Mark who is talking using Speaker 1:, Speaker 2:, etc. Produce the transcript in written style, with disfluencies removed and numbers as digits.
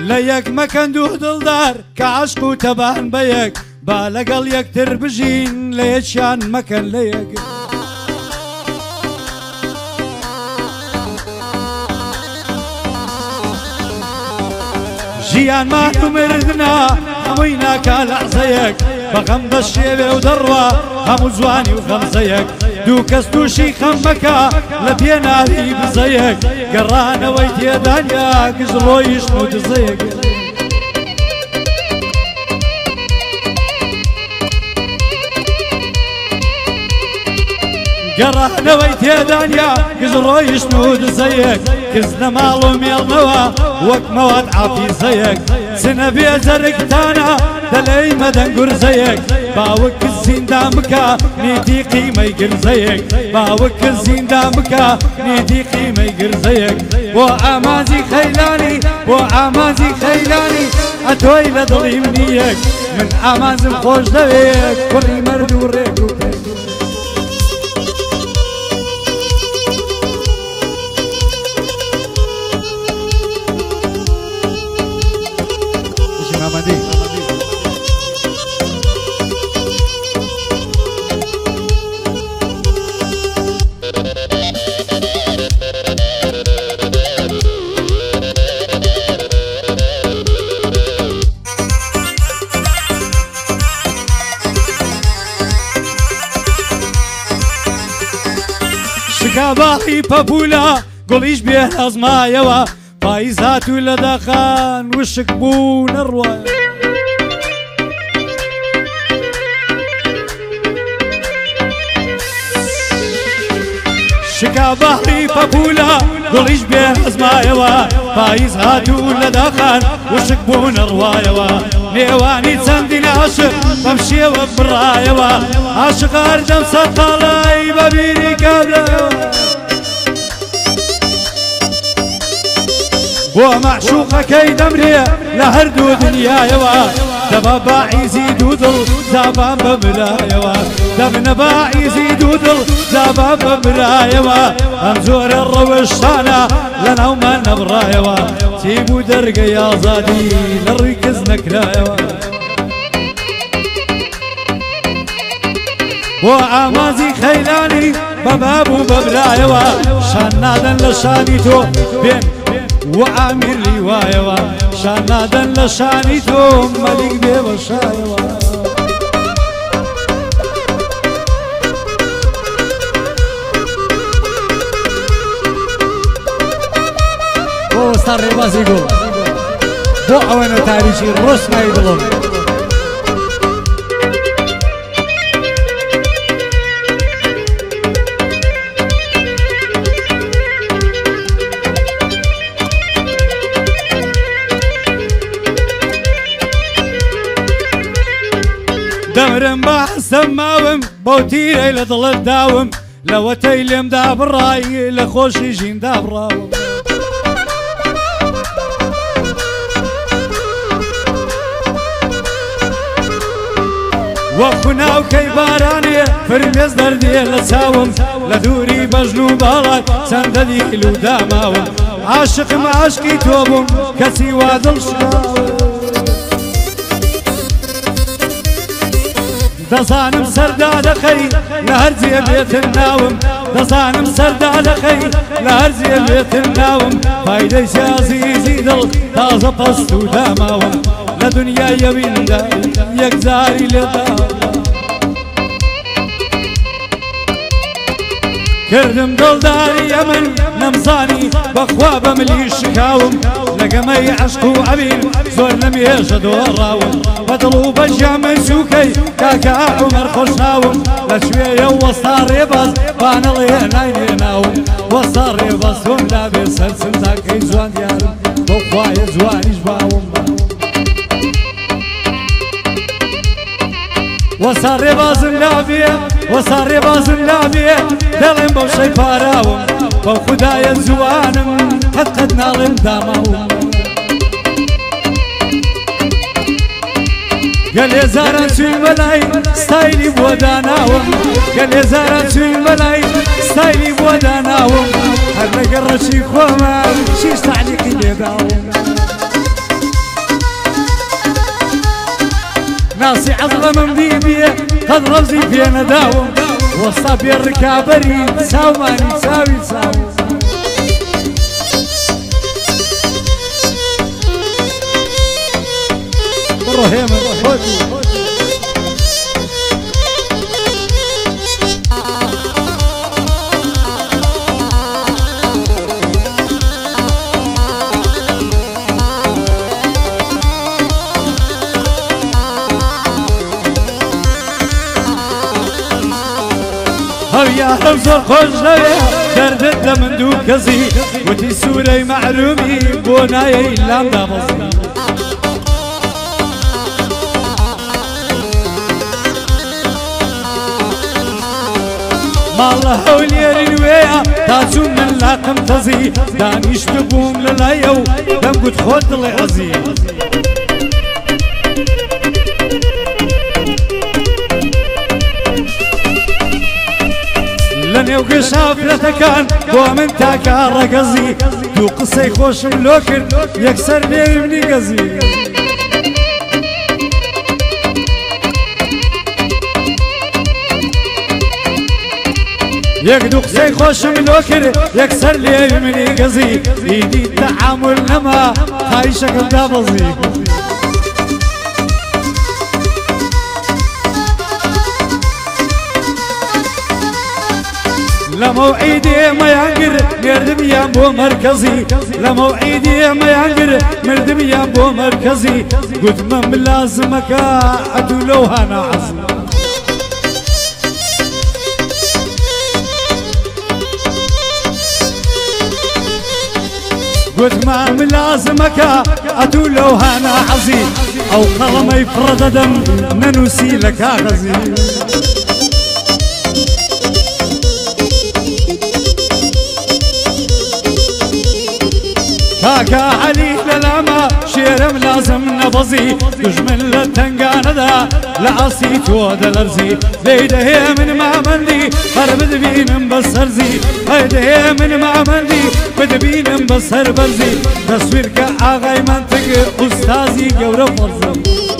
Speaker 1: ليك مكندو دلدار كعشق تبان بيك بالقل يكتر بجين ليشان مكان ليك جيان ما تمردنا همينا كالعزيك بغمض الشيبة ودروة همو زواني وغمزيك دو كستوشي خمكا لبينا لي بزيك قرانا ويتي دانيا قزلو يشنو دزيك قرانا ويتي دانيا قزلو يشنو دزيك كزنا مالو ميلنوا وك مواد عافي زيك سنبي زرقتانا دلي مدن قرزيك باوك الزين دامكا نيدي قيمة يقر زيك باوك الزين دامكا نيدي قيمة يقر زيك وعمازي خيلاني وعمازي خيلاني اتوي لضلي منيك من عماز خوش دويك كوري مردو ريكو شكاباهي بابولا قوليش بيه أزمايوا فايزاتو لدخان وشكبون الرواية شكاباهي بابولا قوليش بيه أزمايوا فايزاتو لدخان وشكبون الرواية نيواني تسندين عاشق بمشي وبرايوا عاشق أردم سطالاي ببيني كابلا ومعشوقة كي دمري لهردو دنيا يوا دبا باعي زيدو دل زابا ببلا يوا دبنا باعي زيدو دل زابا ببلا يوا امزور الروشانا لنا وما نبرا يوا تيبو درقة يا زادي للركز نكلا يوا وعمازي خيلاني ببابو ببلا يوا شانادا لشانيتو بين وعامر رواية شانادا لشانيتو ملك بيه وشايوا وصار رباز يقول بو اوانو تاريخي رسنا يقولون دمرم بحسم ماوم بوتيري لضل الداوم لو تيلم داب الراي لخوش يجين داب راوم وخنا وكيباراني فرميز دردي لساوم لدوري بجنو بالات سنددي لوداماوم عاشق مع عشقي توبم كسي وادل شقاوم دصانم سرداد خي لهرزي بيت الناوم دصانم سرداد خي لهرزي بيت الناوم فايدة سياسي زيدل تازة بستو داماوم لدنيا يبين دا يكزاري لداوم كردم دلداري يمن نمزاني بخواب ملي شكاوم لقمي عشقو عبير زور لم يجدو الراوم بدلو بجا منسوكي كاكا عمر خوشناوم لشوية وصار باز بانا ليناي ناوم وصار باز هم لابي سلسل تاكي زوان ديارم بخواي زوانيش باوم وصار باز اللابية وصار باز اللابية دلم بوشي باراوم بخدايا زوانم قد نالم داماوم قال يا زارن سوي ملاي ستايلي بوداناوم قال يا زارن سوي ملاي ستايلي بوداناوم هلا قرشي خوما شيش تعليقي يداوم ناسي عظلة من بيبي قد رمزي فينا داوم وصابي الركابري ساوماني ساوي ساوي رهيمة يا رمزر خوش لويا دردت لمن دو كزي وتي سوري معلومي بوناي لام دابزي مالله هوليرين ويا تاجو من لاقم تزي دانيش ببوم للايو دم قد خود لي عزي لن وقشاف لتكان ومن تاكا رقزي دو قصي خوش ملوكر يكسر نيمني قزي يك دو قصي خوش ملوكر يكسر نيمني قزي ايدي التعامل نما هاي شكل دابزي لموعيدي ما ينقر مردم يابو مركزي لموعيدي ما ينقر مردم يابو مركزي قلت من لازمك أدولو هانا عزم قلت ما ملازمك أدولو هانا عزي أو قلمي فرد دم ننسي لك غزي كاكا علي للاما شيرم لازم نبزي دجمن للتنقان دا لعصيت ودلرزي ليده من معملي خرب دبين بسرزي هيده من معملي بدبين بسر برزي تصوير كاغاي منطق استاذي قورا فرزم